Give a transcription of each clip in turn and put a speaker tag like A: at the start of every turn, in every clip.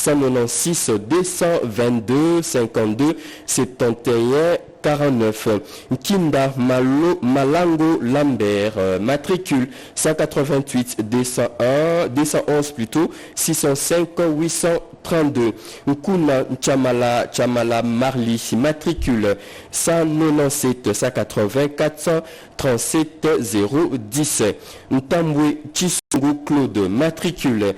A: 196 222 52 71 49. Kinda Malango Lambert, matricule 188 211 plutôt 605 832. Nkuna Chamala Marli, matricule 197 180 437 010. Ntambwe Chisungu Claude, matricule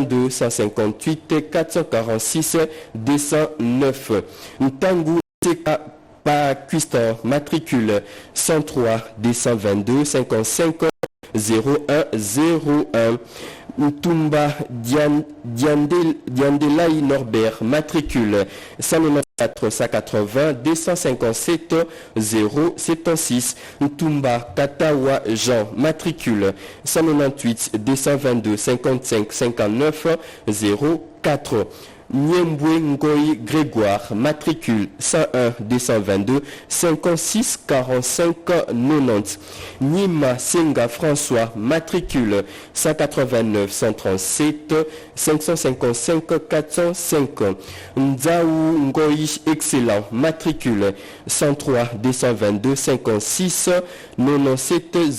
A: 158 446 209. Ntangu Seka Paquistan, matricule 103 222 55 0101. Ntumba Diandelai Norbert, matricule 194 180 257 076. Ntumba Katawa Jean, matricule 198 222 55 59 04. Niembwe Ngoy Grégoire, matricule 101 222 56 45 90. Nima Senga François, matricule 189 137 555 405. Nzaou Ngoy Excellent, matricule 103 222 56 97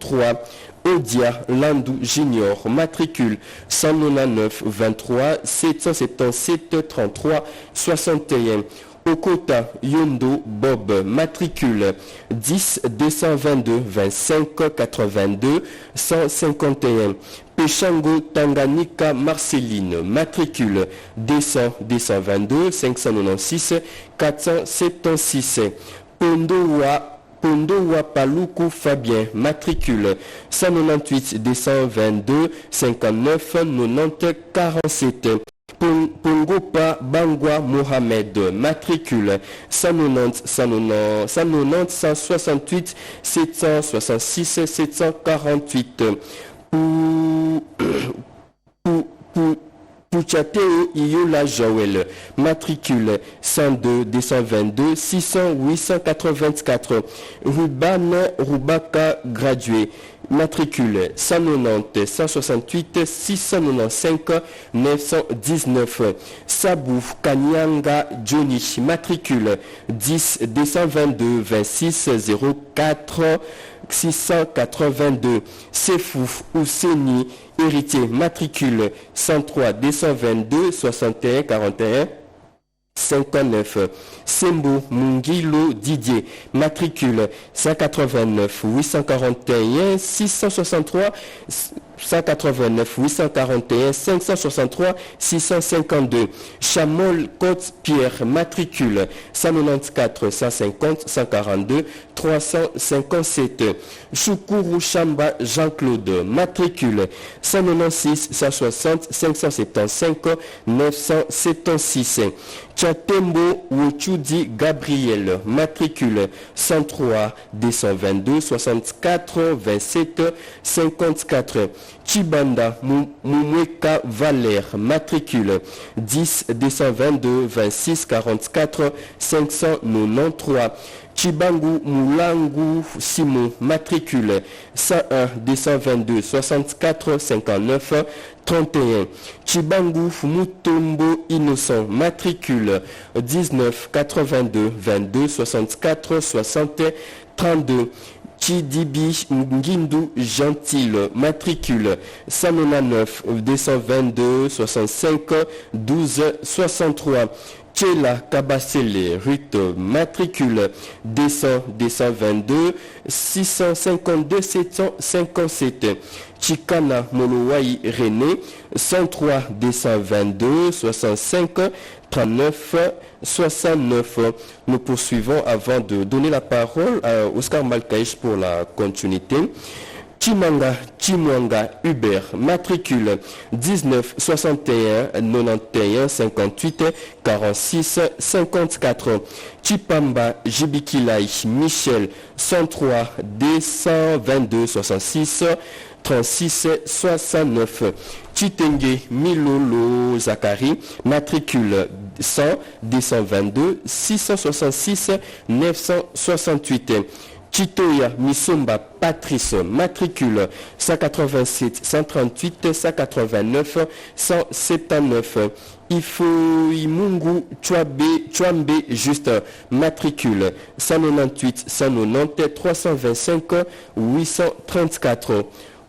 A: 03. Odia Landou Junior, matricule 199 23 777 33 61. Okota Yondo Bob, matricule 10 222 25 82 151. Peshango Tanganyika Marceline, matricule 200 222 596 476. Pondowa Paluku Fabien, matricule 198 222 59 90 47. Pongopa Bangwa Mohamed, matricule 190 168 766 748. Pouchateo Iola Joël, matricule 102 222 600 884. Rubaka gradué, matricule 190 168 695 919. Sabouf Kanyanga Johnny, matricule 10 222 26 04 682. Sefouf Ouseni héritier, matricule 103 222 61 41 59. Sembo Mungilo Didier, matricule 189 841 663 189 841 563 652. Chamol Côte Pierre, matricule 194 150 142 357. Choukuru Chamba Jean-Claude, matricule 196 160 575 976. Chatembo Wuchudi Gabriel, matricule 103 222 64 27 54. Chibanda Mumweka Valère, matricule 10 222 26 44 593. Chibangu Moulangu Simon, matricule 101 222 64 59 31. Chibangu Mutombo Innocent, matricule 19 82 22 64 60 32. Chidibi Ngindu Gentil, matricule 199 222 65 12 63. Chela Kabasele Ruth, matricule 200 222 652 757. Chikana Molowai René 103 222 65 39 69. Nous poursuivons avant de donner la parole à Oscar Malkaïch pour la continuité. Chimwanga Hubert, matricule 19 61 91 58 46 54. Chipamba Jibikilai Michel 103 222 66 36 69. Chitenge Milolo Zachary, matricule 100 222 666 968. Chitoya Misomba Patrice, matricule 187 138 189 179. Imungu Chouambe Juste, matricule 198 190 325 834.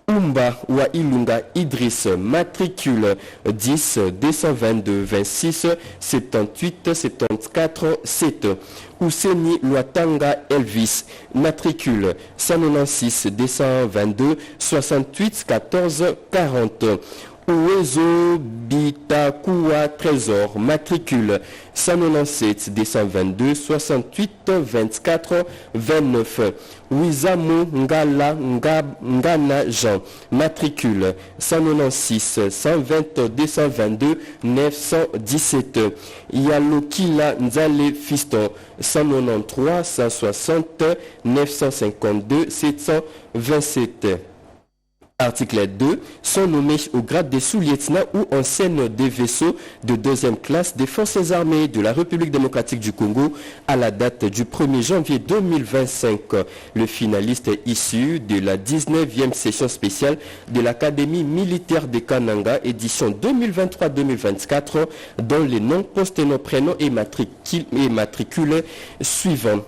A: Umba wa Ilunga Idriss, matricule 10 222 26 78 74 7. Ouseni Luatanga Elvis, matricule 196 222 68 14 40. Ouezo Bitakua Trésor, matricule 197 222 68 24 29. Wizamo Ngana Jean, matricule 196 120 222 917. Yalokila Nzale Fiston, 193 160 952 727. Article 2, sont nommés au grade de sous-lieutenant ou enseigne des vaisseaux de deuxième classe des forces armées de la République démocratique du Congo à la date du 1er janvier 2025. Le finaliste est issu de la 19e session spéciale de l'Académie militaire de Kananga, édition 2023-2024, dont les noms, postes, noms, prénoms et matricules suivants.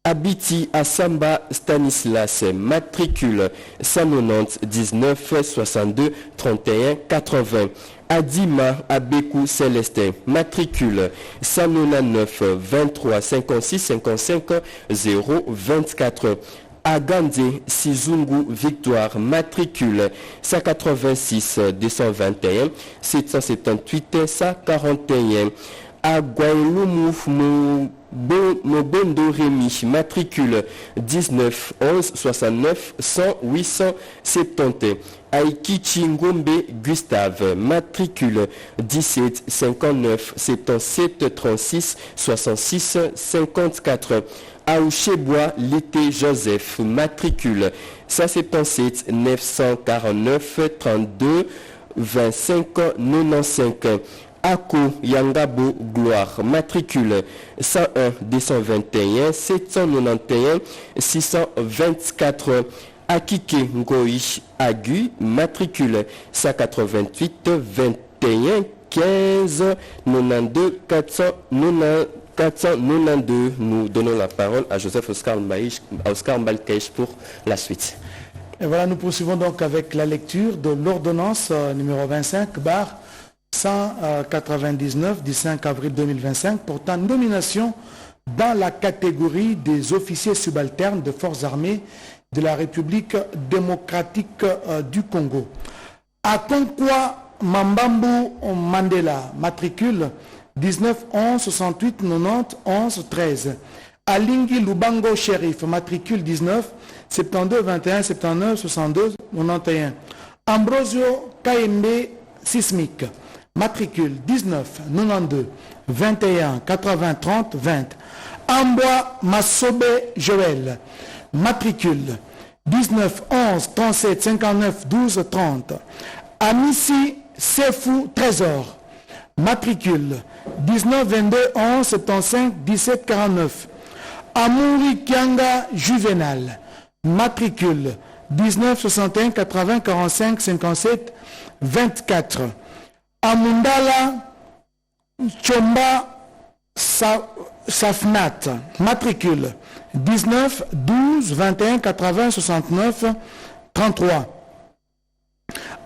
A: Abiti Asamba Stanislas, matricule 190 19 62 31 80. Adima Abekou Célestin, matricule 199 23 56 55 0 24. Agandé Sizungu Victoire, matricule 186 221 778 141. Aguailumu Mobondo Rémi, matricule 19 11 69 100 870. Aikichi Ngombe Gustave, matricule 17 59 77 36 66 54. Aouchebois Lété Joseph, matricule 177 949 32 25 95. Ako Yangabo Gloire, matricule 101 221 791 624. Akike Ngoi Agu, matricule 188 21 15 92 492. Nous donnons la parole à Joseph Oscar Mbalkeish pour la suite.
B: Et voilà, nous poursuivons donc avec la lecture de l'ordonnance numéro 25 bar 199 du 5 avril 2025 portant nomination dans la catégorie des officiers subalternes de forces armées de la République démocratique du Congo. Akonkwa Mambambu Mandela, matricule 19 11 68 90 11 13. Alingi Lubango Sheriff, matricule 19 72 21 79 62 91. Ambrosio Kaembe Sismic, matricule 19 92 21 80 30 20. Amboa Massobe Joël, matricule 19 11 37 59 12 30. Amissi Sefou Trésor, matricule 19 22 11 75 17 49. Amouri Kianga Juvenal, matricule 19 61 80 45 57 24. Amundala Chomba Safnat, matricule 19 12 21 80 69 33.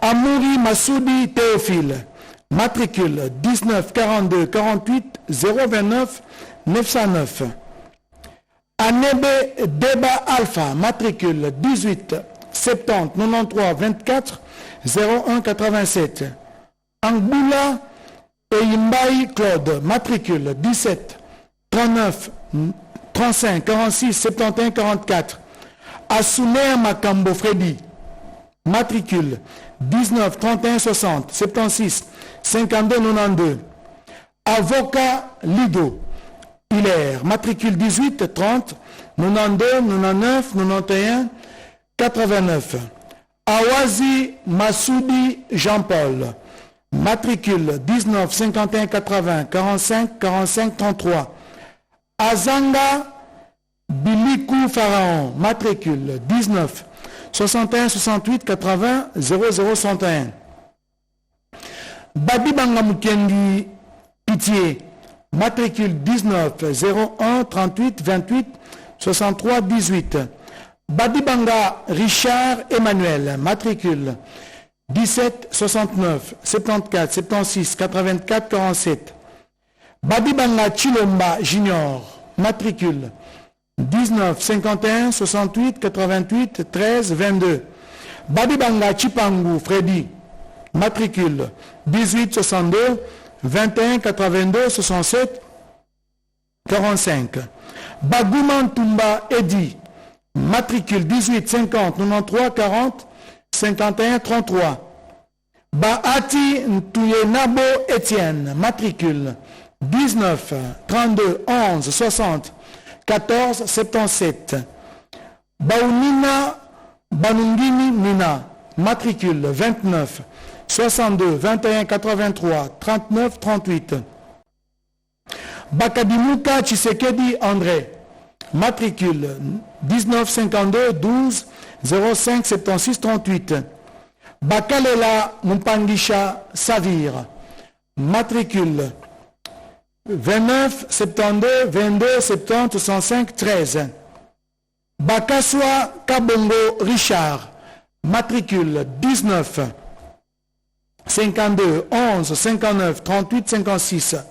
B: Amouri Massoudi Théophile, matricule 19 42 48 029 909. Anebe Deba Alpha, matricule 18 70 93 24 01 87. Angoula Eimbaï Claude, matricule 17 39 35 46 71 44. Asoumer Makambo Freddy, matricule 19 31 60 76 52 92. Avocat Lido Hilaire, matricule 18 30 92 99 91 89. Awazi Massoudi Jean-Paul, matricule 19 51 80 45 45 33. Azanga Billy Likou Pharaon, matricule 19 61 68 80 0061. Babi Banga Mukendi Pitié, matricule 19 01 38 28 63 18. Babi Banga Richard Emmanuel, matricule 17 69 74 76 84 47. Babi Banga Chilomba Junior, matricule 19 51 68 88 13 22. Babi Banga Chipangu Freddy, matricule 18 62 21 82 67 45. Bagouman Tumba Eddy, matricule 18 50 93 40 51 33. Baati Ntuyenabo Etienne, matricule 19 32 11 60 14 77. Baounina Banungini Nina, matricule 29 62 21 83 39 38. Bakadimuka Chisekedi André, matricule 19 52 12 05 76 38. Bakalela Mumpangisha Savir, matricule 29 72 22 70 65 13. Bakaswa Kabongo Richard, matricule 19 52 11 59 38 56.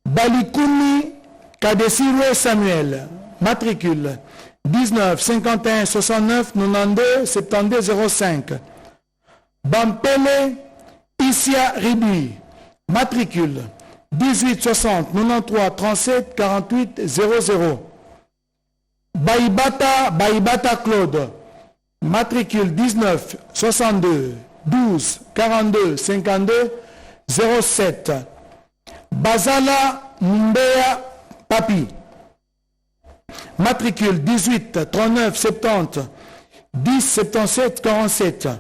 B: Balikumi Kadesirwe Samuel, matricule 19 51 69 92 72 05. Bampele Issia Ribi, matricule 18 60 93 37 48 00. Baibata Claude, matricule 19 62 12 42 52 07. Bazala Mumbeya Papi, matricule 18 39 70 10 77 47.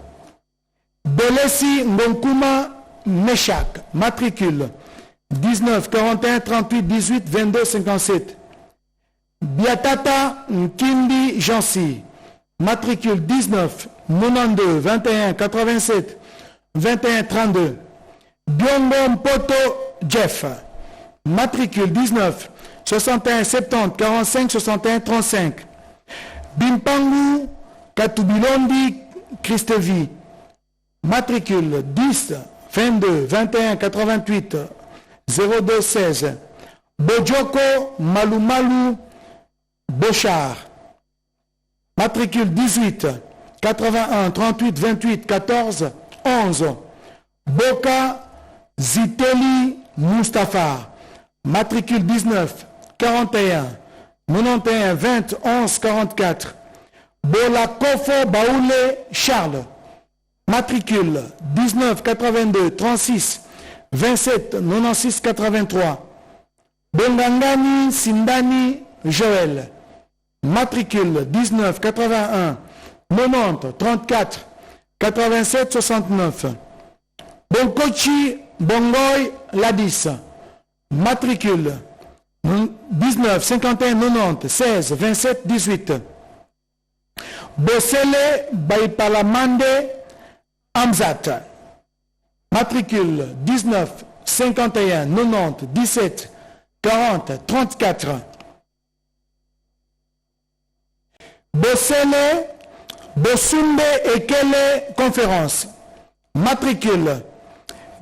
B: Belesi Ngonkuma Meshak, matricule 19 41 38 18 22 57. Biatata Nkindi Jansi, matricule 19 92 21 87 21 32. Biongo Mpoto Jeff, matricule 19 61 70 45 61 35. Bimpangu Katubilondi Christevi, matricule 10 22 21 88 02 16. Bojoko Malumalu Bochard, matricule 18 81 38 28 14 11. Boka Ziteli Mustafa, matricule 19 41 91 20 11 44. Bolakofo Baoulé Charles, matricule 19 82 36 27 96 83. Bongangani Sindani Joël, matricule 19 81 90 34 87 69. Bonkochi Bongoy Ladis, matricule 19 51 90 16 27 18. Bossele Baipalamande Amzat, matricule 19 51 90 17 40 34. Bossele Bossumbe Ekele Conférence, matricule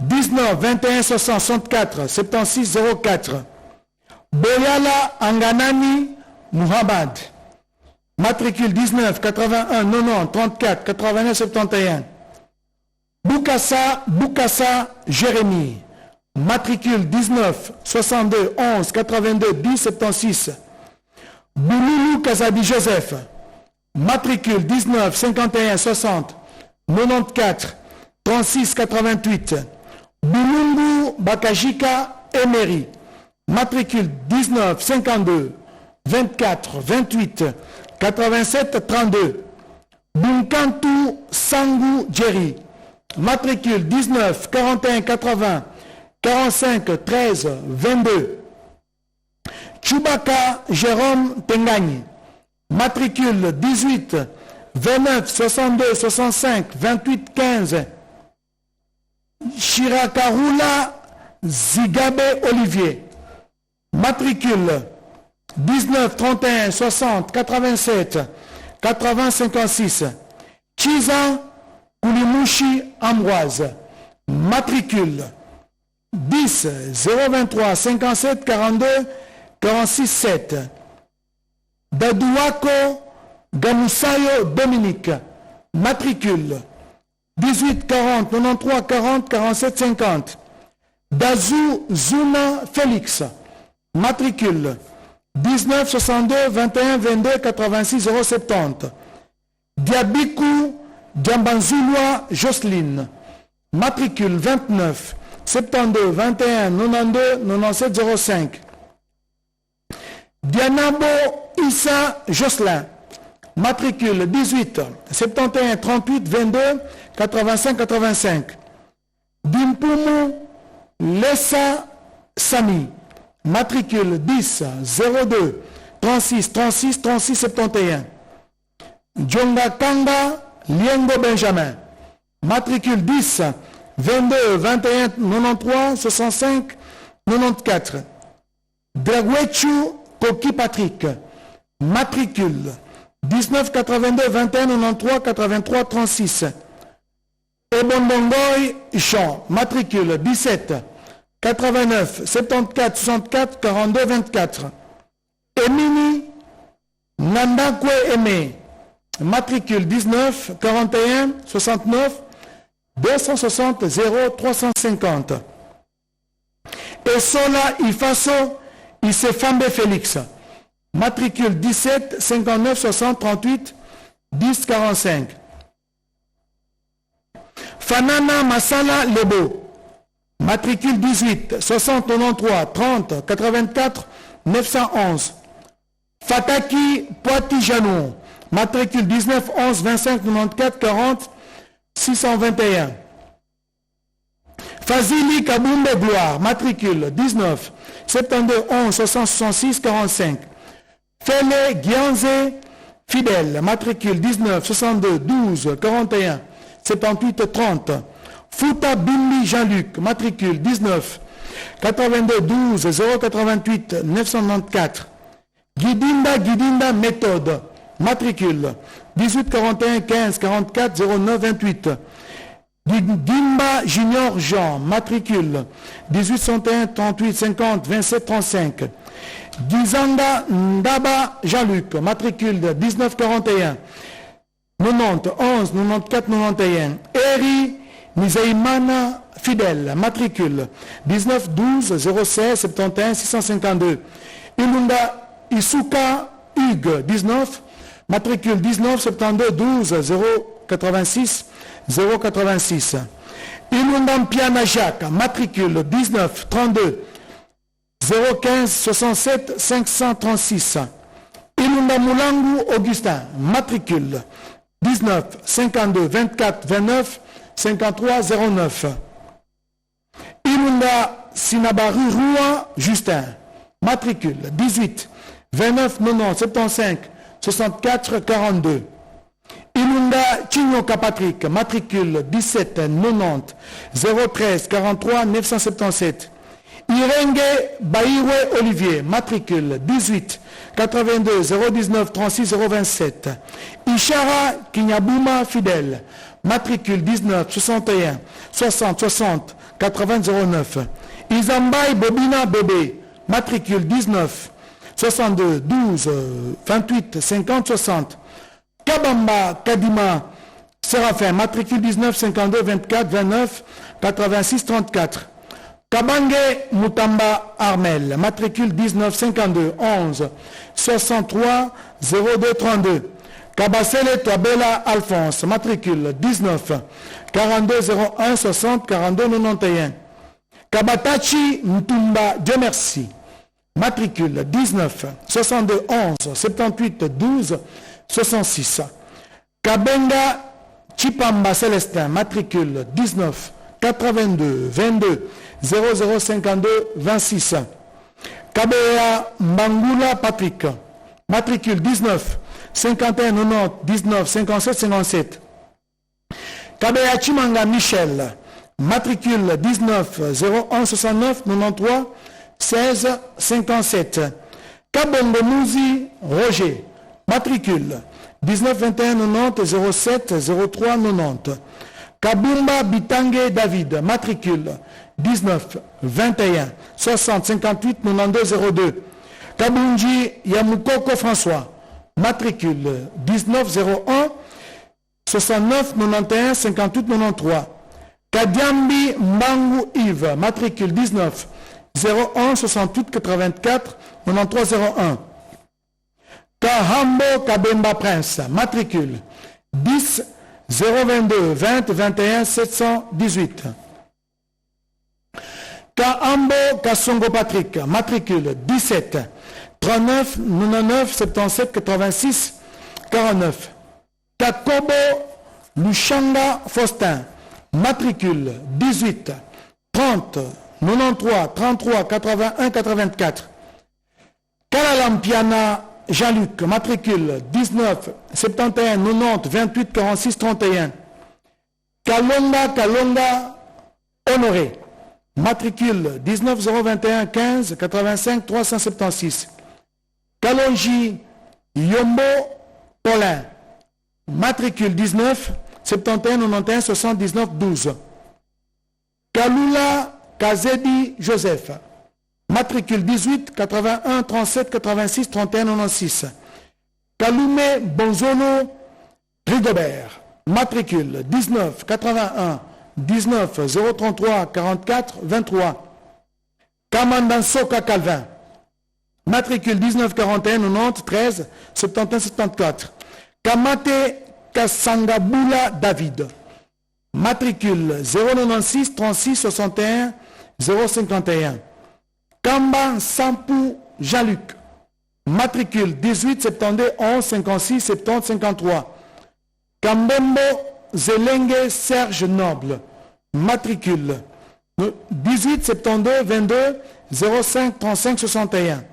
B: 19 21 64 76 04. Boyala Anganani Muhammad, matricule 19 81 90 34 89 71. Boukassa Jérémy, matricule 19 62 11 82 10 76. Bouloulou Kazabi Joseph, matricule 19 51 60 94 36 88. Boulungu Bakajika Emery, matricule 19 52 24 28 87 32. Bunkantu Sangu Jerry, matricule 19 41 80 45 13 22. Chubaka Jérôme Tengani, matricule 18 29 62 65 28 15. Chirakarula Zigabe Olivier, matricule 19 31 60 87 80 56. Chiza Koulimushi Ambroise, matricule 10 023 57 42 46 7. Dadouako Gamusayo Dominique, matricule 18 40 93 40 47 50. Dazou Zuna Félix, matricule 19 62 21 22 86 070. Diabikou Djambanzoulois Jocelyne, matricule 29 72 21 92 97 05. Dianabo Issa Jocelyn, matricule 18 71 38 22 85 85. Dimpoumou Lessa Sami, matricule 10 02 36 36 36 71. Djonga Kanga Liengo Benjamin, matricule 10 22 21 93 65 94. Dragwechu Koki Patrick, matricule 19 82 21 93 83 36. Ebondongoy Jean, matricule 17 89 74 64 42 24. Emini Nandakwe Aimé, matricule 19 41 69 260 0 350. Et Sola Ifaso Isefambe Félix, matricule 17 59 60 38 10 45. Fanana Masala Lebo, matricule 18 60 93 30 84 911. Fataki Poitijanou, matricule 19 11 25 94 40 621. Fazili Kaboumbe Gloire, matricule 19 72 11 66 45. Fele Guianze Fidèle, matricule 19 62 12 41 78 30. Fouta Bimbi Jean-Luc, matricule 19 82 12 088 994. Guidinda Méthode, matricule 18 41 15 44 09 28. Dimba Junior Jean, matricule 18 61 38 50 27 35. Dizanga Ndaba Jean-Luc, matricule 19 41 90 11 94 91. Eri Nizaimana Fidèle, matricule 19 12 06 71 652. Ilunda Isuka Hugues, 19, matricule 19 72 12 086 086. Ilundam Piana Jacques, matricule 19 32 015 67 536. Ilunda Moulangu Augustin, matricule 19 52 24 29 53 09. Ilunda Sinabaru Roua Justin, matricule 18 29 90 75 64 42. Ilunda Chinyoka Patrick, matricule 17 90 013 43 977. Irenge Baïwe Olivier, matricule 18 82 019 36 027. Ishara Kinyabouma Fidèle, matricule 19 61 60 60 80 09. Izambaï Bobina Bébé, matricule 19 62 12 28 50 60. Kabamba Kadima Séraphin, matricule 19 52 24 29 86 34. Kabange Moutamba Armel, matricule 19 52 11 63 02 32. Kabasele Toabela Alphonse, matricule 19 42 01 60 42 91. Kabatachi Mtumba Dieu merci, matricule 19 62 11 78 12 66. Kabenga Chipamba Célestin, matricule 19 82 22 0052 26. Kabea Mbangula Patrick, matricule 19 51 90 19 57 57. Kabea Chimanga Michel, matricule 19 01 69 93 16 57. Kabongo Mouzi Roger, matricule 19 21 90 07 03 90. Kabumba Bitangue David, matricule 19 21 60 58 92 02. Kabunji Yamukoko François, matricule 19 01 69 91 58 93. Kadiambi Mbangu Yves, matricule 19 01 68 84 93 01. Kahambo Kabemba Prince, matricule 10 022 20 21 718. Kahambo Kasongo Patrick, matricule 17 39 99 77 86 49. Kakobo Lushanga Faustin, matricule 18 30 93 33 81 84. Kalalampiana Jean-Luc, matricule 19 71 90 28 46 31. Kalonga Honoré, matricule 19 021 15 85 376. Kalonji Yombo Paulin, matricule 19 71 91 79 12. Kalula Kazedi Joseph, matricule 18 81 37 86 31 96. Kalume Bonzolo Rigobert, matricule 19 81 19 033 44 23. Kamandansoka Calvin, matricule 19 41 90 13 71 74. Kamate Kasangabula David, matricule 096 36 61 051. Kamba Sampou Jean-Luc, matricule 18 72 11 56 70 53. Kambembo Zelenge Serge Noble, matricule 18 72 22 05 35 61.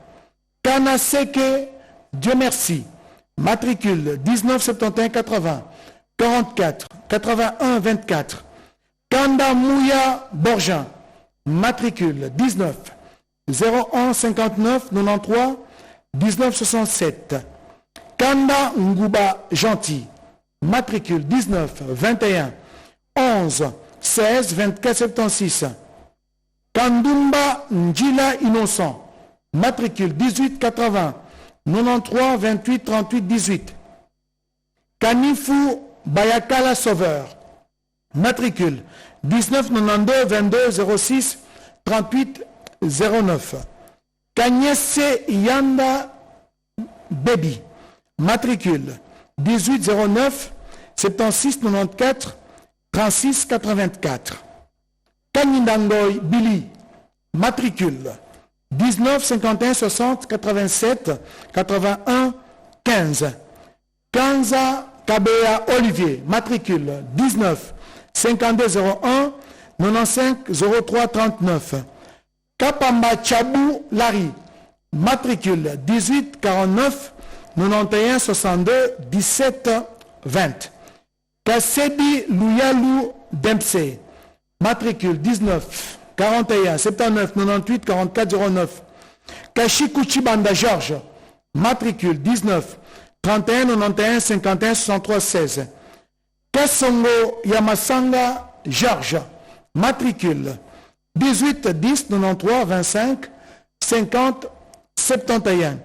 B: Kanaseke Dieu merci, matricule 19 71 80 44 81 24. Kanda Mouya Borgin, matricule 19 01 59 93 19 67. Kanda Nguba Gentil, matricule 19 21 11 16 24 76. Kandumba Njila Innocent, matricule 18 80 93 28 38 18. Kanifu Bayakala Sauveur, matricule 19 92 22 06 38 09. Kanyese Yanda Baby, matricule 18 09 76 94 36 84. Kanindangoy Billy, matricule 19 51 60 87 81 15. Kanza Kabea Olivier, matricule 19 52 01 95 03 39. Kapamba Chabou Larry, matricule 18 49 91 62 17 20. Kassebi Louyalou Dempsey, matricule 19 41 79 98 44 09. Kashikuchi Banda Georges, matricule 19 31 91 51 63 16. Kasongo Yamasanga Georges, matricule 18 10 93 25 50 71.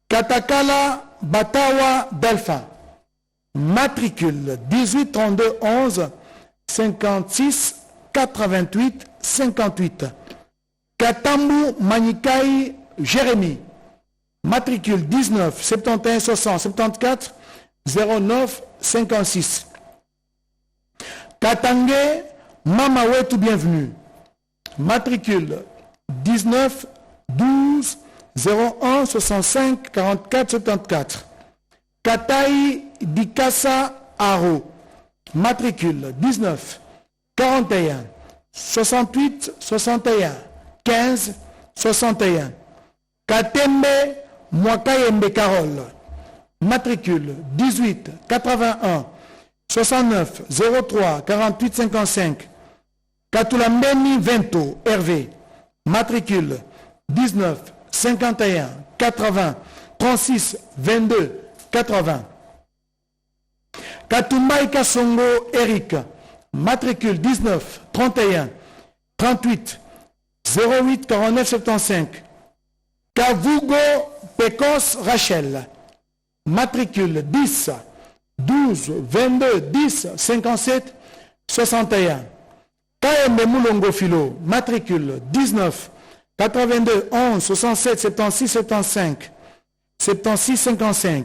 B: Katakala Batawa Delphin, matricule 18 32 11 56 88 58. Katambu Manikai Jérémy, matricule 19 71 60 74 09 56. Katange Mama Wetu Bienvenue, matricule 19 12 01 65 44 74. Katai Dikasa Aro, matricule 19 41 68 61 15 61. Katembe Mwakayembe Carole, matricule 18 81 69 03 48 55. Katulambeni Vento Hervé, matricule 19 51 80 36 22 80. Katumbai Kasongo Eric, matricule 19 31 38 08 49 75. Kavugo Pecos Rachel, matricule 10 12 22 10 57 61. Kaembe Moulongo Philo, matricule 19 82 11 67 76 75 76 55.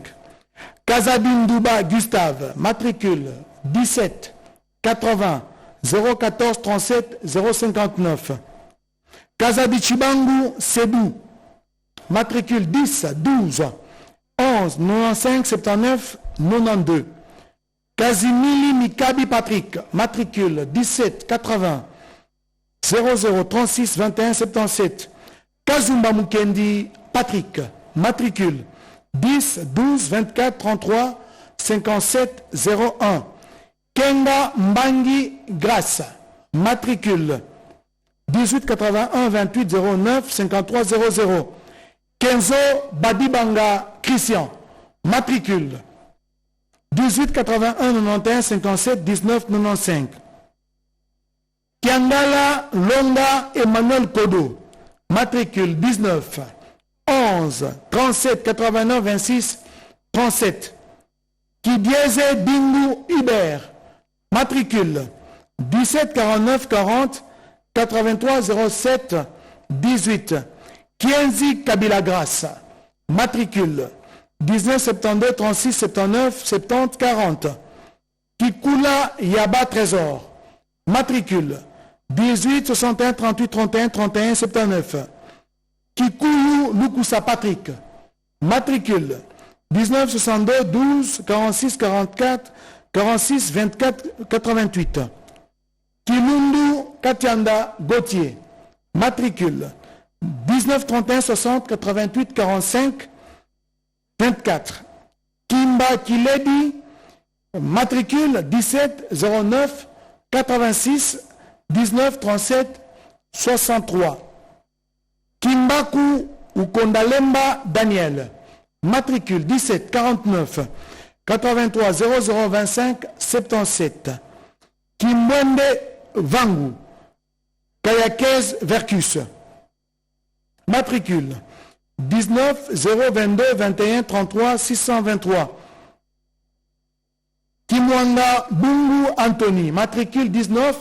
B: Kazabindouba Gustave, matricule 17 80 014 37 059. Kazabichibangu Sebou, matricule 10 12 11 95 79 92. Kazimili Mikabi Patrick, matricule 17 80 00 36 21 77. Kazumba Mukendi Patrick, matricule 10 12 24 33 57 01. Kenga Mbangi Grace, matricule 18 81 28 09 53 00. Kenzo Badibanga Christian, matricule 18 81 91 57 19 95. Kiangala Longa Emmanuel Kodo, matricule 19 11 37 89 26 37. Kidieze Bingu Hubert, matricule 17 49 40 83 07 18. Kienzi Kabila Grace, matricule 19 72 36 79 70 40. Kikula Yaba Trésor, matricule 18 61 38 31 31 79. Kikuyu Lukusa Patrick, matricule 19 62 12 46 44 46 24 88. Kilundu Katianda Gauthier, matricule 19 31 60 88 45 24. Kimba Kiledi, matricule 17 09 86 19 37 63. Kimbaku Ukondalemba Daniel, matricule 17 49 83 00 25 77. Kimbwende Vangu Kayakez Vercus, matricule 19 022 21 33 623. Kimwanga Bungu Anthony, matricule 19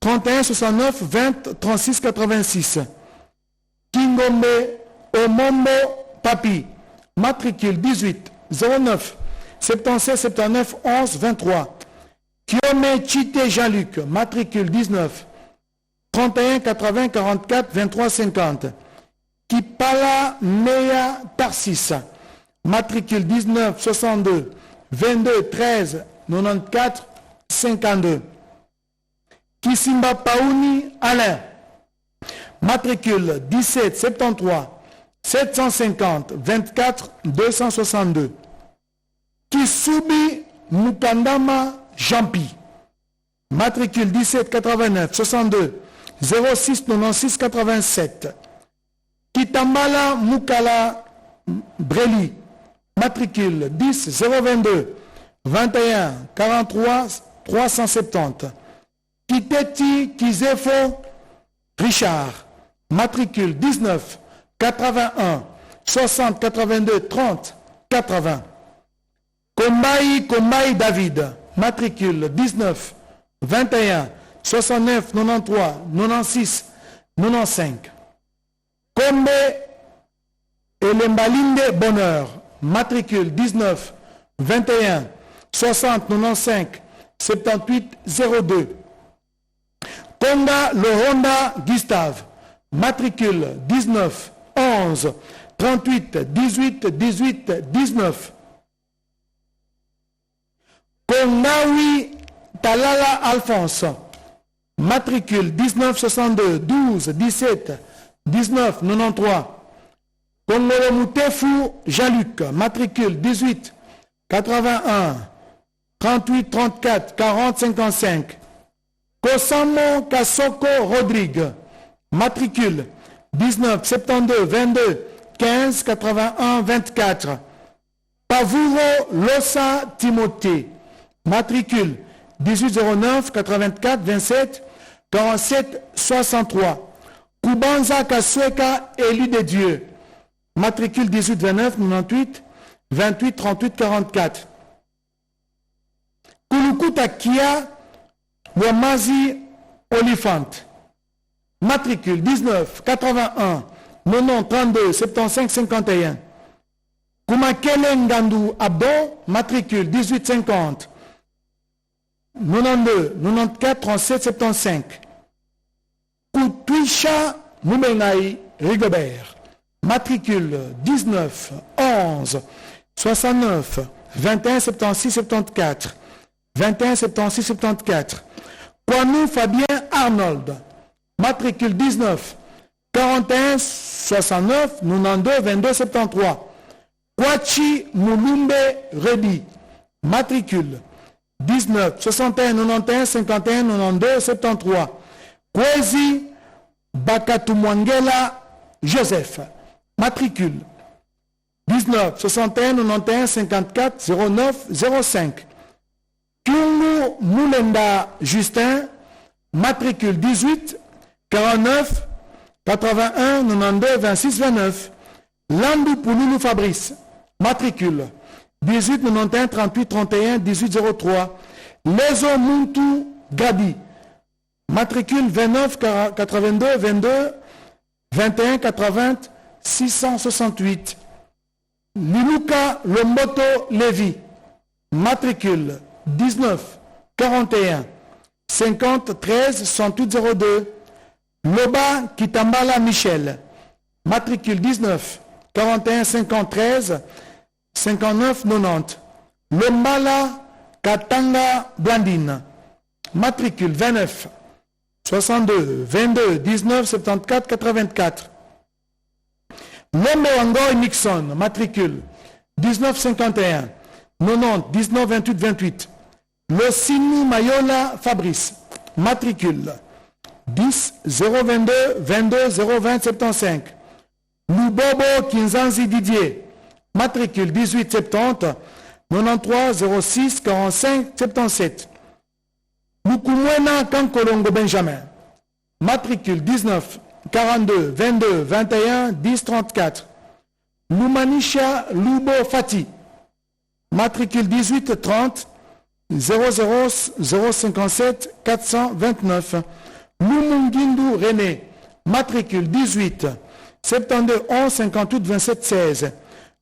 B: 31 69 20 36 86. Kingombe Omombo Papi, matricule 18 09 77 79 11 23. Kiome Chite Jean-Luc, matricule 19 31 80 44 23 50. Kipala Nea Tarsis, matricule 19 62 22 13 94 52. Kisimba Paouni Alain, matricule 17 73 750 24 262. Kisubi Mukandama Jampi, matricule 17 89 62 06 96 87. Kitambala Mukala Breli, matricule 10 022 21 43 370. Kiteti Kizefo Richard, matricule 19 81 60 82 30 80. Kombaï David, matricule 19 21 69 93 96 95. Kombe Elembalinde Bonheur, matricule 19 21 60 95 78 02. Konga Lohonda Gustave, matricule 19 11 38 18 18 19. Kongawi Talala Alphonse, matricule 19 62 12 17 19 93. Kongolo Mutefu Jean-Luc, matricule 18 81 38 34 40 55. Kosamo Kasoko Rodrigue, matricule 19 72 22 15 81 24. Pavuro Losa Timothée, matricule 1809 84 27 47 63. Kubanza Kasweka Élu de Dieu, matricule 18 29 98 28 38 44. Kulukuta Kia Wamazi Olifant, matricule 19 81 90 32 75 51. Kumakele Ngandou Abdo, matricule 18 50 92 94 37 75. Kutuisha Moumenai Rigobert, matricule 19 11 69 21 76 74 21 76 74. Kwanou Fabien Arnold, matricule 19 41 69 92 22 73. Kwachi Moulumbe Redi, matricule 19 61 91 51 92 73. Kwezi Bakatumwangela Joseph, matricule 19 61 91 54 09 05. Kyungu Moulenda Justin, matricule 18 49 81 92 26 29. Landou Pouloulou Fabrice, matricule 18 91 38 31 18 03. Lezo Muntu Gadi, matricule 29 82 22 21 80 668. Liluka Lomboto Lévi, matricule 19 41 50 13 108 02. Loba Kitambala Michel, matricule 19 41 50 13 59 90. Lombala Katanga Blandine, matricule 29 62 22 19 74 84. Lombe Wangoy Nixon, matricule 19 51 90 19 28 28. Losini Mayola Fabrice, matricule 10 022 22 020 75. Lubobo Kinzanzi Didier, matricule 18 70 93 06 45 77. Lukumwena Kankolongo Benjamin, matricule 19 42 22 21 10 34. Lumanisha Lubo Fati, matricule 18 30 00 057 429. Lumungindu René, matricule 18 72 11 58 27 16.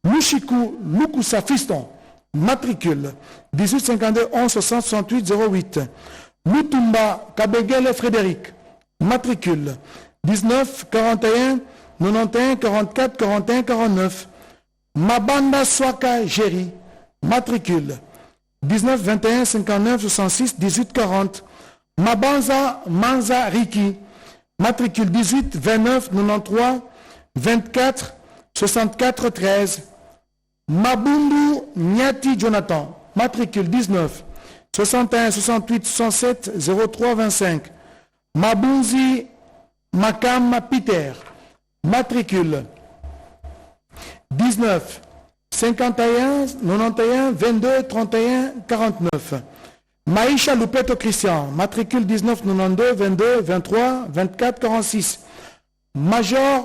B: Lushiku Lukusa Fiston, matricule 18 52 11 60 68 08. Lutumba Kabegele Frédéric, matricule 19 41 91 44 41 49. Mabanda Swaka Géry, matricule 19 21 59 66 18 40. Mabanza Manza Riki, matricule 18 29 93 24 64 13. Mabundu Nyati Jonathan, matricule 19 61 68 67 03 25. Mabunzi Makam Peter, matricule 19 51 91 22 31 49. Maïcha Lupeto Christian, matricule 19 92 22 23 24 46. Major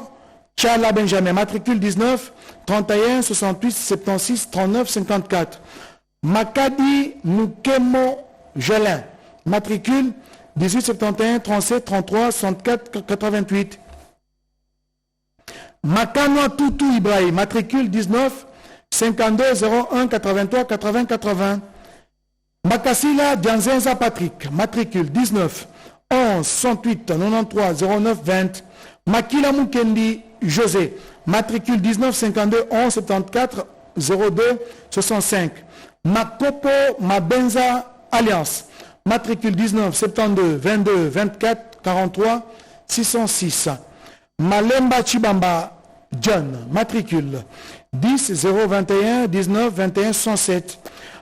B: Tchala Benjamin, matricule 19 31 68 76 39 54. Makadi Mukemo Jolin, matricule 18 71 37 33 64 88. Makano Toutou Ibrahim, matricule 19 52 01 83 80 80. Makasila Dianzenza Patrick, matricule 19 11 68 93 09 20. Makila Mukendi José, matricule 19 52 11 74 02 65. Makopo Mabenza Alliance, matricule 19 72 22 24 43 606. Malemba Chibamba John, matricule 10 021 19 21 67.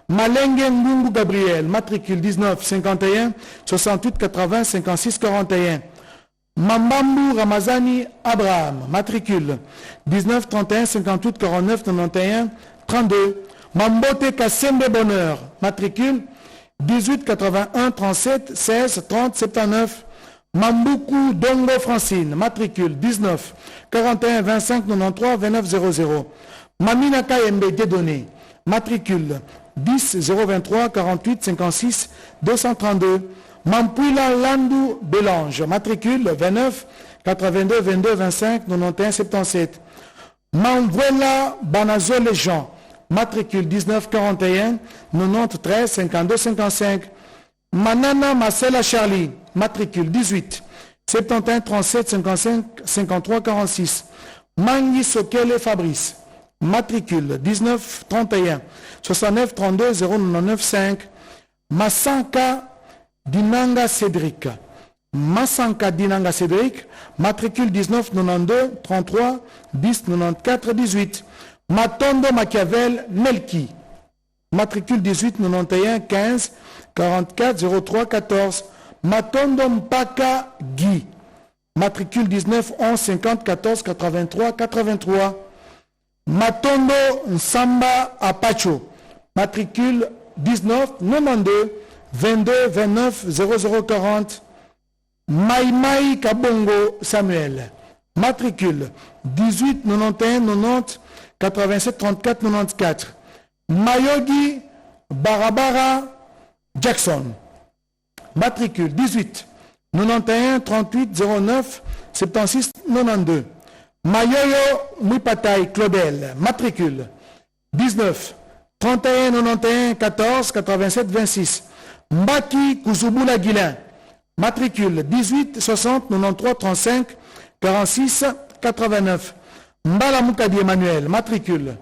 B: Malenge Ngungu Gabriel, matricule 19 51 68 80 56 41. Mambambu Ramazani Abraham, matricule 19 31 58 49 91 32. Mambote Kassembe Bonheur, matricule 18 81 37 16 30 79. Mambuku Dongo Francine, matricule 19 41 25 93 29 00. Mamina Kayembe Dédonné, matricule 10 023 48 56 232. Mampuila Landou Belange, matricule 29 82 22 25 91 77. Mamvuela Banazole Jean, matricule 19 41 90 13 52 55. Manana Marcela Charlie, matricule 18 71 37 55 53 46. Mangi Sokele Fabrice, matricule 19 31 69 32 099 5. Masanka Dinanga Cédric, matricule 19 92 33 10 94 18. Matondo Machiavel Melki, matricule 18 91 15 44 03 14. Matondo Mpaka Guy, matricule 19 11 50 14 83 83. Matondo Nsamba Apacho, matricule 19 92 22 29 0040. Maïmaï Kabongo Samuel, matricule 18 91 90 87 34 94. Mayogi Barabara Jackson, matricule 18 91 38 09 76 92. Mayoyo Mipatay Claudel, matricule 19 31 91 14 87 26. Mbaki Kuzubula Guilin, matricule 18 60 93 35 46 89. Mbala Moukadi Emmanuel, matricule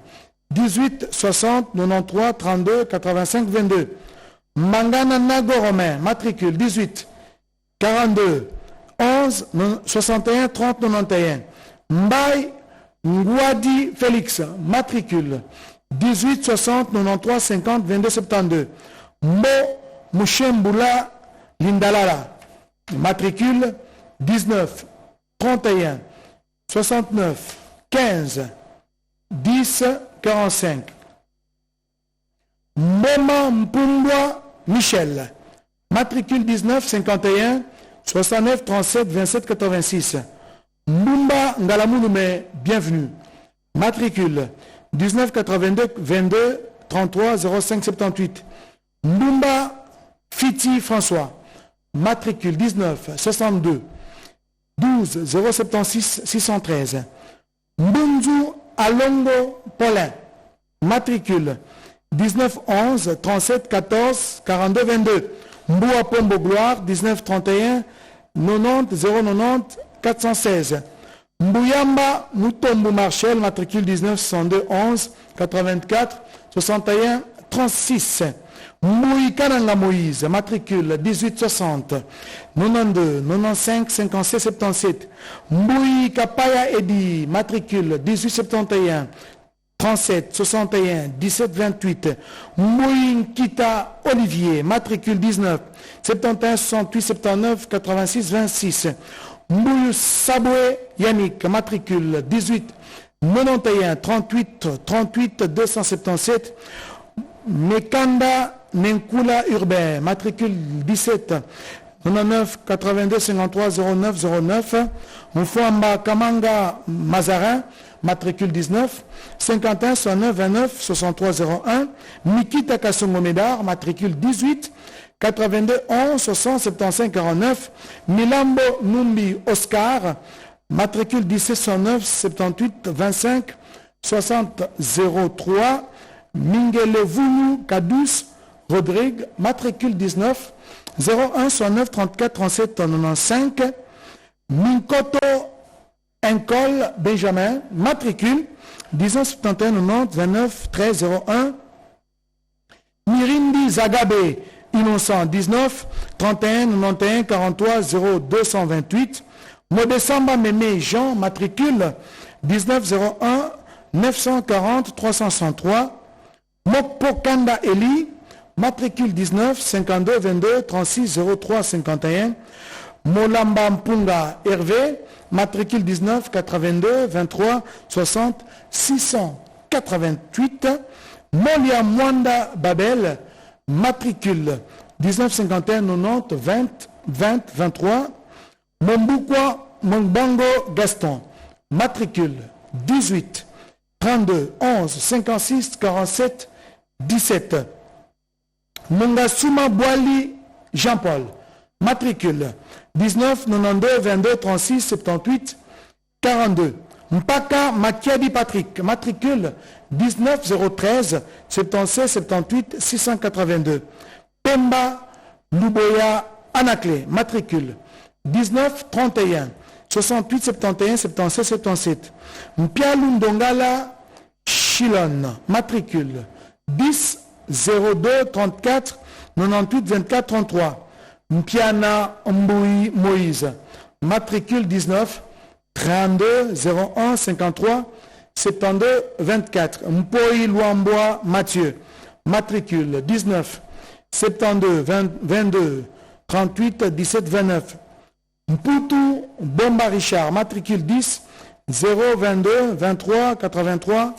B: 18 60 93 32 85 22. Mangana Nago Romain, matricule 18 42 11 61 30 91. Mbaye Ngouadi Félix, matricule 18 60 93 50 22 72. Mbo Mouchemboula Lindalala, matricule 19 31 69 15 10 45. Mboma Mpumbwa Michel, matricule 19 51 69 37 27 86. Mbumba Ngalamouloume, bienvenue, matricule 19 82 22 33 05 78. Mbumba Fiti François, matricule 19 62 12 076 613. Mbunzu Alongo Paulin, matricule 19 11 37 14 42 22. Mboua Pombo Gloire 19 31 90 090 416. Mbouyamba Moutombo Marchel, matricule 19 62 11 84 61 36. Mbouy Kananga Moïse, matricule 18 60 92 95 56 77. Mbouy Kapaya Edi, matricule 18 71 37 61 17 28. Mbouy Nkita Olivier, matricule 19 71 68 79 86 26. Mbouy Saboué Yannick, matricule 18 91 38 38 277. Mekanda Nenkula Urbain, matricule 17 99 82 53 09 09. Mfouamba Kamanga Mazarin, matricule 19 51 69 29 63 01. Nikita Kassongo Médard, matricule 18 82 11 60 75 49. Milambo Numbi Oscar, matricule 17 109 78 25 60 03. Mingele Vounou Kadous Rodrigue, matricule 19 01 69 34 37 95. Minkoto Encol Benjamin, matricule 1971 90 29 13 01. Mirindi Zagabe Innocent 19 31 91 43 0228. Modesamba Mémé Jean, matricule 1901 940 363. Mokpokanda Eli, matricule 19 52 22 36 03 51. Molamba Mpunga Hervé, matricule 19 82 23 60 688. Molia Mwanda Babel, matricule 19 51 90 20 20 23. Mombukwa Mongbango Gaston, matricule 18 32 11 56 47 17. Mongasuma Boali Jean-Paul, matricule 19 92 22 36 78 42. Mpaka Makiadi Patrick, matricule 19 013 76 78 682. Pemba Luboya Anakle, matricule 19 31 68 71 76 77. Mpialou Ndongala Shilon, matricule 10 02 34 98 24 33. Mpiana Mboui Moïse, matricule 19 32 01 53 72 24. Mpoi Luamboa Mathieu, matricule 19 72 22 38 17 29. Mputu Bomba Richard, matricule 10 022 23 83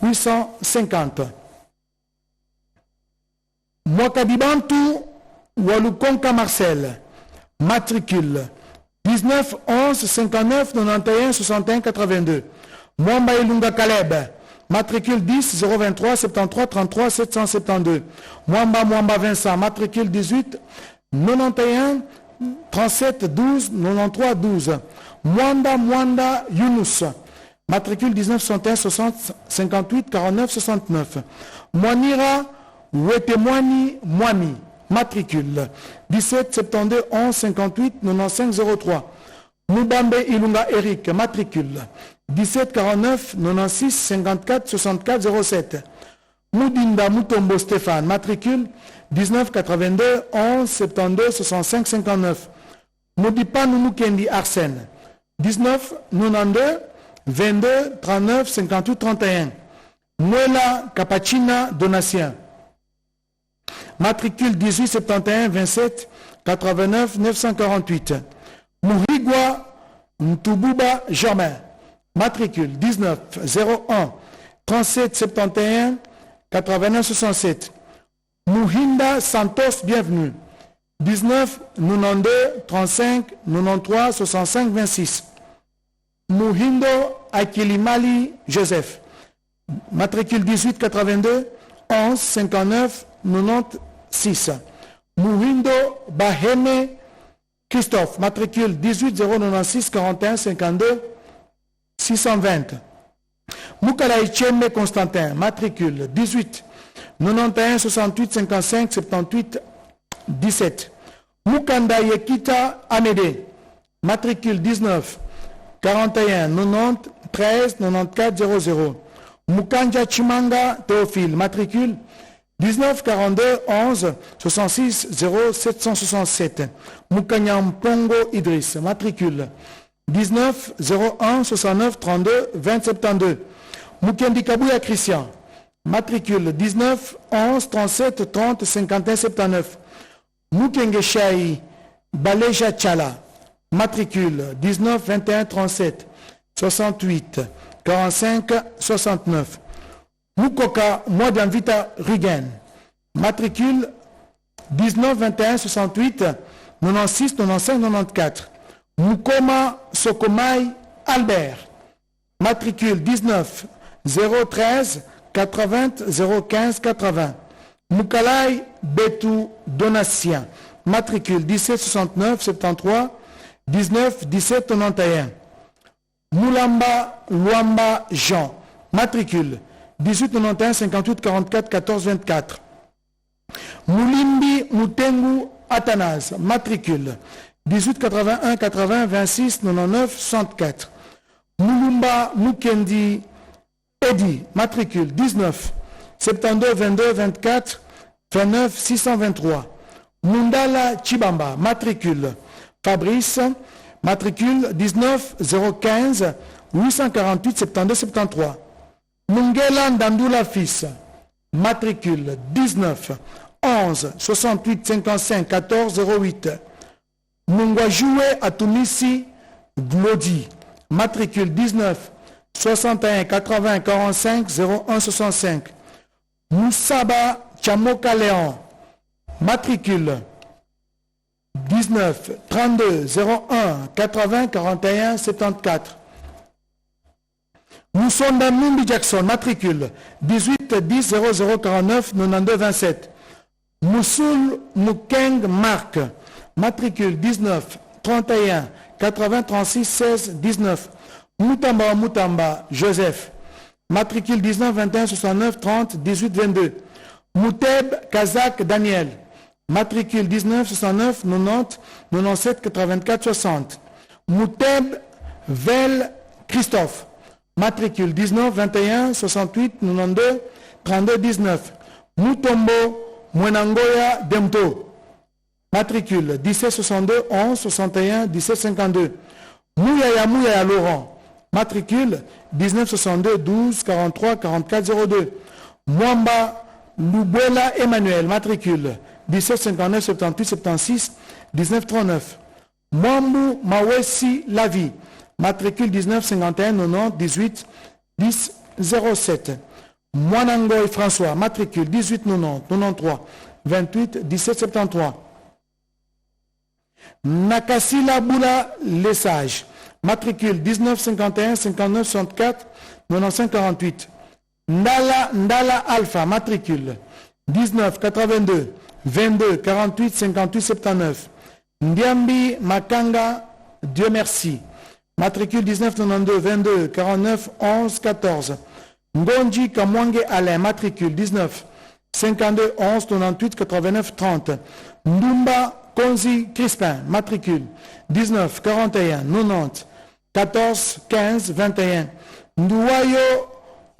B: 850. Mwakabibantu Walukonka Marcel, matricule 19 11 59 91 61 82. Mwamba Ilunga Caleb, matricule 10 023 73 33 772. Mwamba Vincent, matricule 18 91 37 12 93 12. Mwanda Younous, matricule 19 61 60 58 49 69. Mwanira Wetemwani Mwani, matricule 17 72 11 58 95 03. Mubambe Ilunga Eric, matricule 17 49 96 54 64 07. Moudinda Mutombo Stéphane, matricule 19 82 11 72 65 59. Moudipa Noumoukendi Arsène, 19 92 22 39 58 31. Mwela Kapachina Donatien, matricule 18 71 27 89 948. Mourigwa Mtububa Germain, matricule 19 01 37 71 89 67. Mouhinda Santos Bienvenue, 19 92 35 93 65 26. Mouhindo Akilimali Joseph, matricule 18 82 11 59 96. Mouhindo Bahene Christophe, matricule 18 096 41 52 620. Moukala Icheme Constantin, matricule 18 91 68 55 78 17. Moukanda Yekita Amédée, matricule 19 41 90 13 94 00. Moukanja Chimanga Théophile, matricule 19 42 11 66 0 767. Moukanyam Pongo Idriss, matricule 19 01 69 32 20 72. Moukendi Kabouya Christian, matricule 19 11 37 30 51 79. Moukenge Chahi Baleja Tchala, matricule 19 21 37 68 45 69. Mukoka Mwadamvita Rugen, matricule 19 21 68 96 95 94. Mukoma Sokomai Albert, matricule 19 013 80 015 80. Moukalai Betou Donatien, matricule 17 69 73 19 17 91. Moulamba Luamba Jean, matricule 18 91 58 44 14 24. Moulimbi Moutengu Athanase, matricule 18 81 80 26 99 64. Moulumba Mukendi Edi, matricule 19 72 22 24 29 623. Mundala Chibamba, matricule Fabrice, matricule 19 015 848 72 73. Mungela Ndandoula fils, matricule 19 11 68 55 14 08. Mungwajoué Atumisi Glodi, matricule 19 61 80 45 01 65. Moussaba Chamoka Léon, matricule 19 32 01 80 41 74. Moussonda Mumbi Jackson, matricule 18 10 00 49 92 27. Moussoul Moukeng Marc, matricule 19 31 80 36 16 19. Moutamba Joseph, matricule 19 21 69 30 18 22. Mouteb Kazak Daniel, matricule 19 69 90 97 84 60. Mouteb Vel Christophe, matricule 19 21 68 92 32 19. Moutombo Mwenangoya Demto, matricule 17 62 11 61 17 52. Mouyaya Laurent, matricule 19 62 12 43 44 02. Mwamba Lubuela Emmanuel, matricule 17 59 78 76 19 39. Mwambu Mawesi Lavi, matricule 19 51 90 18 10 07. Mwanangoy François, matricule 18 90 93 28 17 73. Nakasila Boula Lesage, matricule 19 51 59 64 95 48. Ndala Alpha, matricule 19 82 22 48 58 79. Ndiambi Makanga Dieu merci, matricule 19 92 22 49 11 14. Ngonji Kamwange Alain, matricule 19 52 11 98 89 30. Ndumba Konzi Crispin, matricule 19 41 90 14 15 21. Ndouayo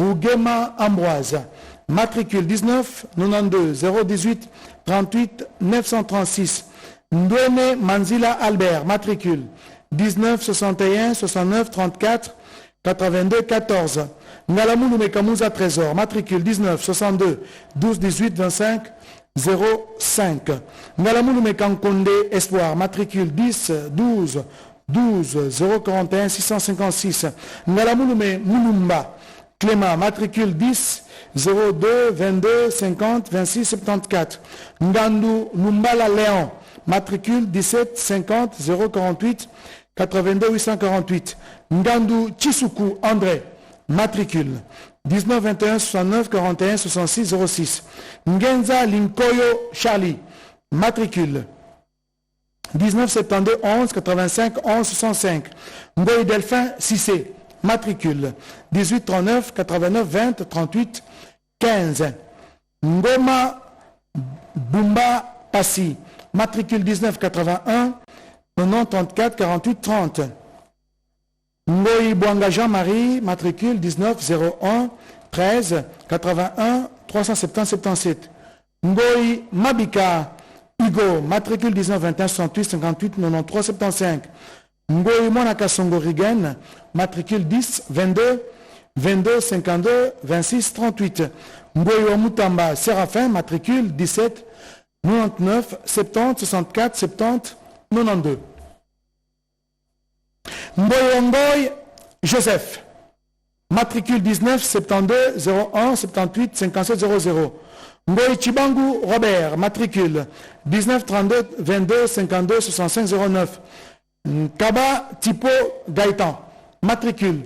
B: Ougema Ambroise, matricule 19 92 018 38 936. Ndouene Manzila Albert, matricule 19 61 69 34 82 14. Ngalamou Mekamuza Trésor, matricule 19 62 12 18 25 05. Ngalamou Mekankonde Espoir, matricule 10 12 12 041 656. Ngalamou Moulumba Clément, matricule 10 02 22 50 26 74. Ngandou Lumbala Léon, matricule 17 50 048 82 848. Ngandou Chisuku André, matricule 19 21 69 41 66 06. Ngenza Linkoyo Charlie, matricule 19 72 11 85 11 65. Ngoy Delphin Cissé, matricule 18 39 89 20 38 15. Ngoma Bumba Passi, matricule 19 81 90 34 48 30. Ngoy Bouanga Jean-Marie, matricule 19 01 13 81 370 77. Ngoy Mabika Hugo, matricule 19 21 68 58 93 75. Ngoy Monaka Songo Rigen, matricule 10 22 22 52 26 38. Ngoy Omutamba Séraphin, matricule 17 99 70 64 70 92. Ngoy Joseph, matricule 19 72 01 78 57 00. Ngoy Chibangu Robert, matricule 19 32 22 52 65 09. Kaba Tipo Gaëtan, matricule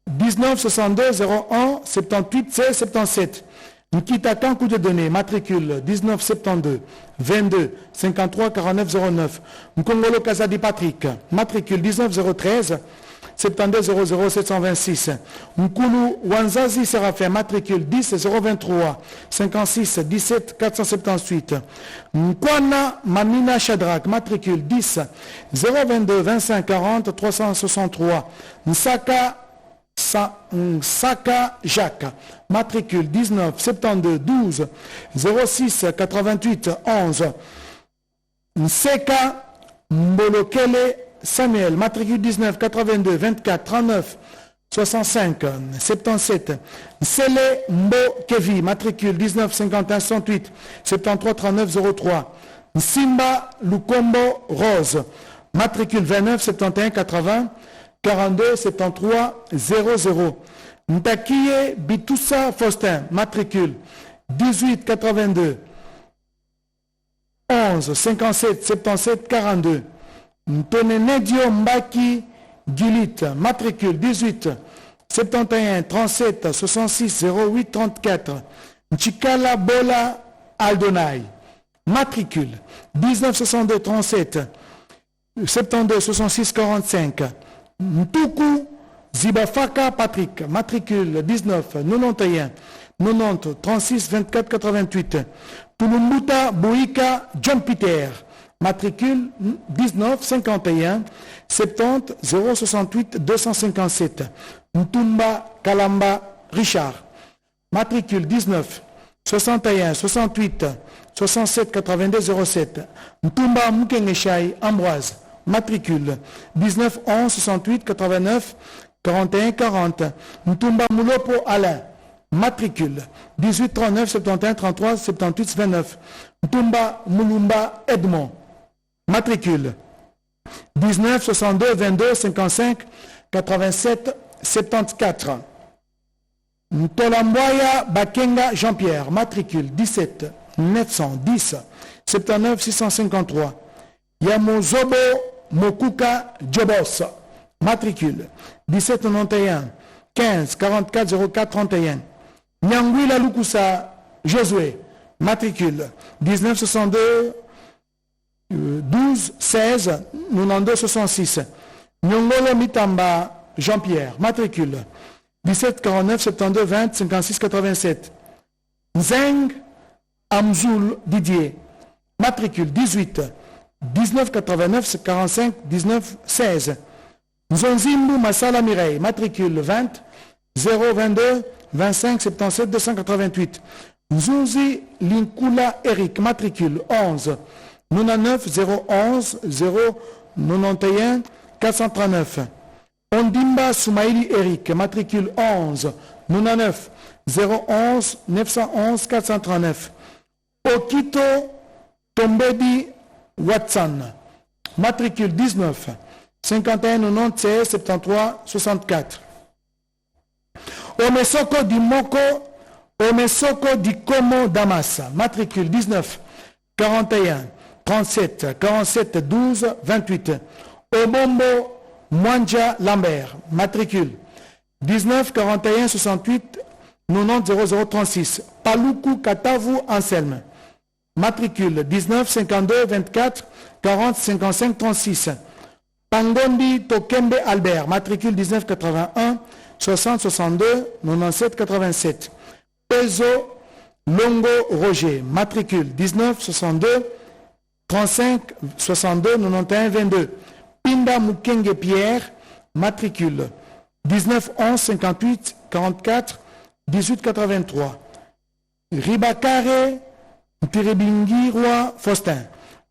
B: 19 62 01 78 16 77. Nkita Kankou de données, matricule 19 72 22 53 49 09. Nkongolo Kazadi Patrick, matricule 19 013 72 00 726. Nkulu Wanzazi Séraphin, matricule 10 023 56 17 478. Nkwana Mamina Shadrach, matricule 10 022 25 40 363. Nsaka Jacques, matricule 19 72 12 06 88 11. Nseka Mbolokele Samuel, matricule 19 82 24 39 65 77. Sele Mbo Kevi, matricule 19 51 68 73 39 03. Simba Lukombo Rose, matricule 29 71 80 42 73 00. Ntakiye Bitoussa Faustin, matricule 18 82 11 57 77 42. Ntonenedio Mbaki Gulit, matricule 18 71 37 66 08 34. Nchikala Bola Aldonai, matricule 19 62 37 72 66 45. Ntuku Zibafaka Patrick, matricule 19 91 90 36 24 88. Tulumbuta Boika John Peter, matricule 19 51 70 068 257. Ntumba Kalamba Richard, matricule 19 61 68 67 82 07. Ntumba Mukengeshai Ambroise, matricule 19 11 68 89 41 40. Ntumba Moulopo Alain, matricule 18 39 71 33 78 29. Ntumba Moulumba Edmond, matricule 19 62 22 55 87 74. Ntolamboya Bakenga Jean-Pierre, matricule 17 910 79 653. Yamozobo Mokuka Jobos, matricule 17 91 15 44 04 31. Nyangwila Lukusa Josué, matricule 19 62 12 16 92 66. Nyongolo Mitamba Jean-Pierre, matricule 17 49 72 20 56 87. Nzeng Amzoul Didier, matricule 18 19 89 45 19 16. Nzonzimbu Masala Mireille, matricule 20 022 25 77 288. Nzouzi Linkula Eric, matricule 11 99 011 091 439. Ondimba Soumaïli Eric, matricule 11 99 011 911 439. Okito Tombedi Watson, matricule 19 51 96 73 64. Omesoko Dimoko, Omesoko Dikomo Damas, matricule 19 41 37 47 12 28. Obombo Mwanja Lambert, matricule 19 41 68 90 0036. Paluku Katavu Anselme, matricule 19 52 24 40 55 36. Pangondi Tokembe Albert, matricule 19 81 60 62 97 87. Pezo Longo Roger, matricule 19 62 35 62 91 22. Pinda Mukenge Pierre, matricule 19 11 58 44 18 83. Ribakare Piribingi Roi Faustin,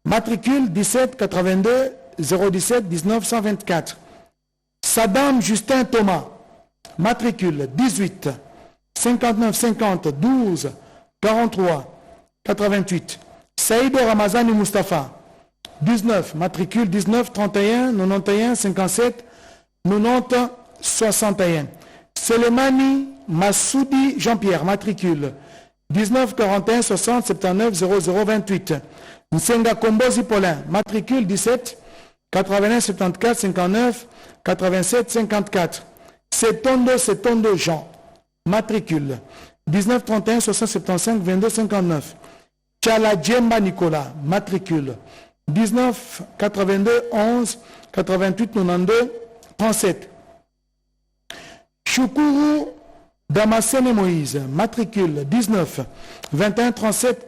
B: matricule 17 82 017 19 124. Saddam Justin Thomas, matricule 18 59 50 12 43 88. Saïdo Ramazani Mustafa, 19, matricule 19 31 91 57 90 61. Selemani Massoudi Jean-Pierre, matricule 19 41 60 79 00 28. Nsenga Kombozi Paulin, matricule 17 81 74 59 87 54. Setondo Jean, matricule 19 31 60 75 22 59. Chala Djemba Nicolas, matricule 19 82 11 88 92 37. Choukuru Damascène Moïse, matricule 19 21 37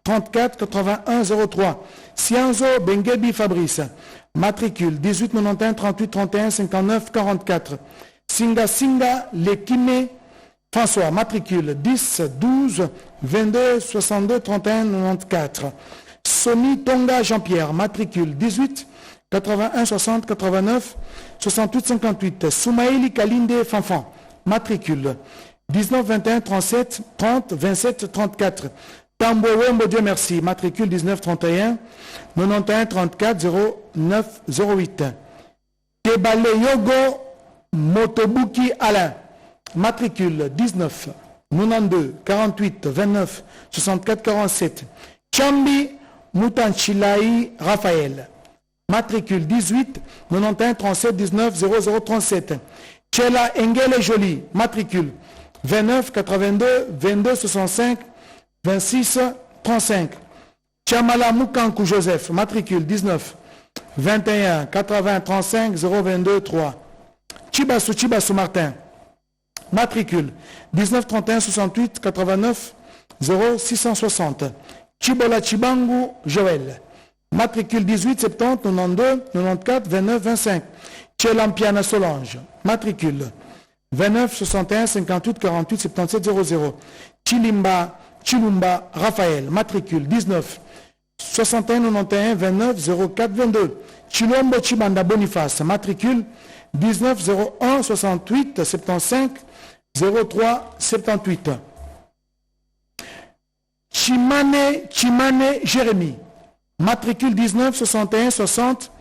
B: 34 81 03. Sianzo Bengebi Fabrice, matricule 18 91 38 31 59 44. Singa Lekime François, matricule 10 12 22 62 31 94. Sony Tonga Jean-Pierre, matricule 18 81 60 89 68 58. Soumaïli Kalinde Fanfan, matricule 19 21 37 30 27 34. Tambo Wembo Dieu merci, matricule 19 31 91 34 09 08. Kebale Yogo Motobuki Alain, matricule 19 92 48 29 64 47. Chambi Moutanchilai Raphaël, matricule 18 91 37 19 00 37. Chela Engele Jolie, matricule 29 82 22 65 26 35. Chamala Moukankou Joseph, matricule 19 21 80 35 022 3. Chibasu Martin, matricule 19 31 68 89 0660. Chibola Chibangu Joël, matricule 18 70 92 94 29 25. Chelampiana Solange, matricule 29 61 58 48 77 00. Chilumba Raphaël, matricule 19 61 91 29 04 22. Chilombo Chibanda Boniface, matricule 19 01 68 75 03 78. Chimane Jérémy, matricule 19 61 60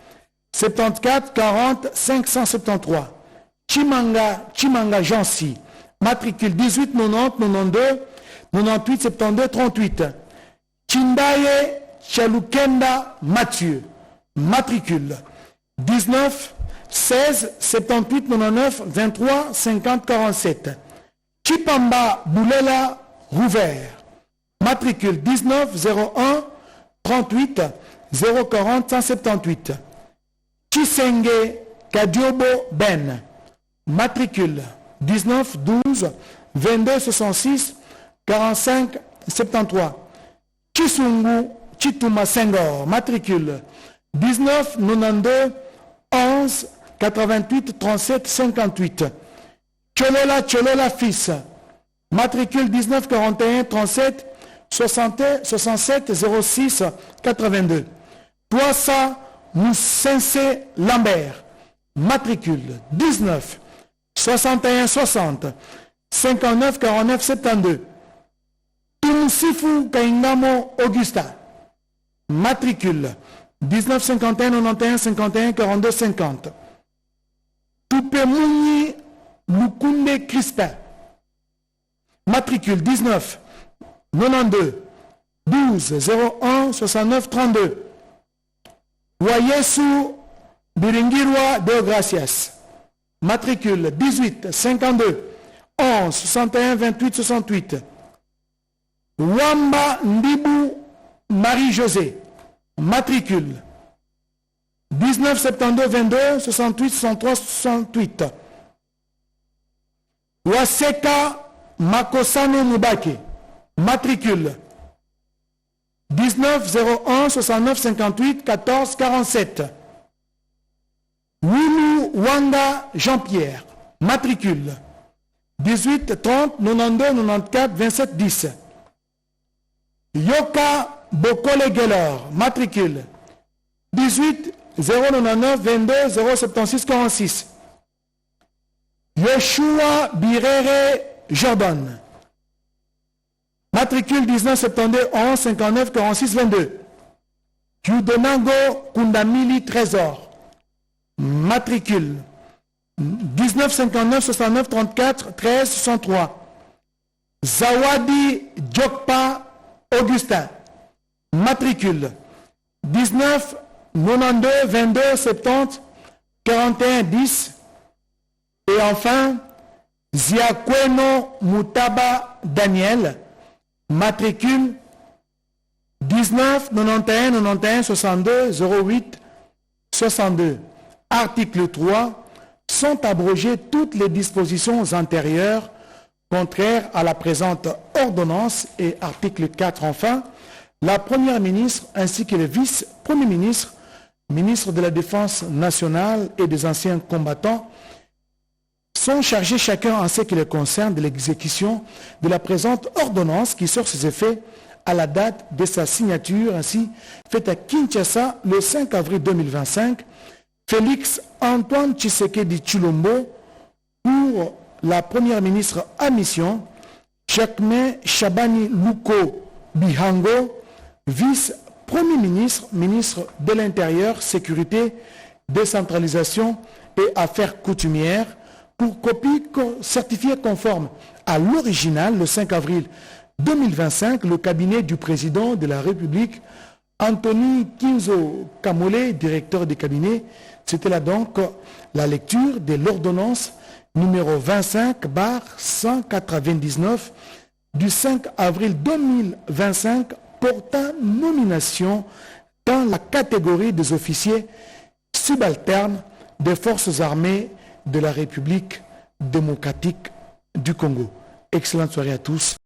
B: 74 40 573. Chimanga Jancy, matricule 18 90 92 98 72 38. Chindaye Chalukenda Mathieu, matricule 19 16 78 99 23 50 47. Chipamba Boulela Rouvert, matricule 19 01 38 040 178. Chisenge Kadiobo Ben, matricule 19 12 22 66 45 73. Chisungu Chituma Senghor, matricule 19 92 11 88 37 58. Cholola Fils, matricule 19 41 37 67 06 82. Toissa Moussense Lambert, matricule 19 61 60 59 49 72. Tumsifu Kaingamo Augustin, matricule 19 51 91 51 42 50. Tupemouni Lukunde Crispin, matricule 19 92 12 01 69 32. Wayesu Biringirwa de Gracias, matricule 18 52 11 61 28 68. Wamba Ndibu Marie-José, matricule 19 72 22 68 63 68. Waseka Makosano Mubake, matricule 19 01 69 58 14 47. Wulu Wanga Jean-Pierre, matricule 18 30 92 94 27 10. Yoka Bokole Gelor, matricule 18 099 22 076 46. Yoshua Birere Jordan, matricule 19 72 11 59 46 22. Yudonago Kundamili Trésor, matricule 19 59 69 34 13 63. Zawadi Djokpa Augustin, matricule 19 92 22 70 41 10. Et enfin, Ziakweno Moutaba Daniel, matricule 19 91 91 62 08 62. Article 3. Sont abrogées toutes les dispositions antérieures contraires à la présente ordonnance. Et article 4 enfin, la première ministre ainsi que le vice-premier ministre, ministre de la Défense nationale et des anciens combattants, sont chargés chacun en ce qui les concerne de l'exécution de la présente ordonnance qui sort ses effets à la date de sa signature, ainsi faite à Kinshasa le 5 avril 2025, Félix Antoine Tshisekedi Tshilombo pour la première ministre à mission, Jacquemain Chabani Luko Bihango, vice-premier ministre, ministre de l'Intérieur, Sécurité, Décentralisation et Affaires coutumières, pour copie certifiée conforme à l'original le 5 avril 2025, le cabinet du président de la République, Anthony Kinzo Kamole, directeur du cabinet. C'était là donc la lecture de l'ordonnance numéro 25/199 du 5 avril 2025 portant nomination dans la catégorie des officiers subalternes des forces armées de la République démocratique du Congo. Excellente soirée à tous.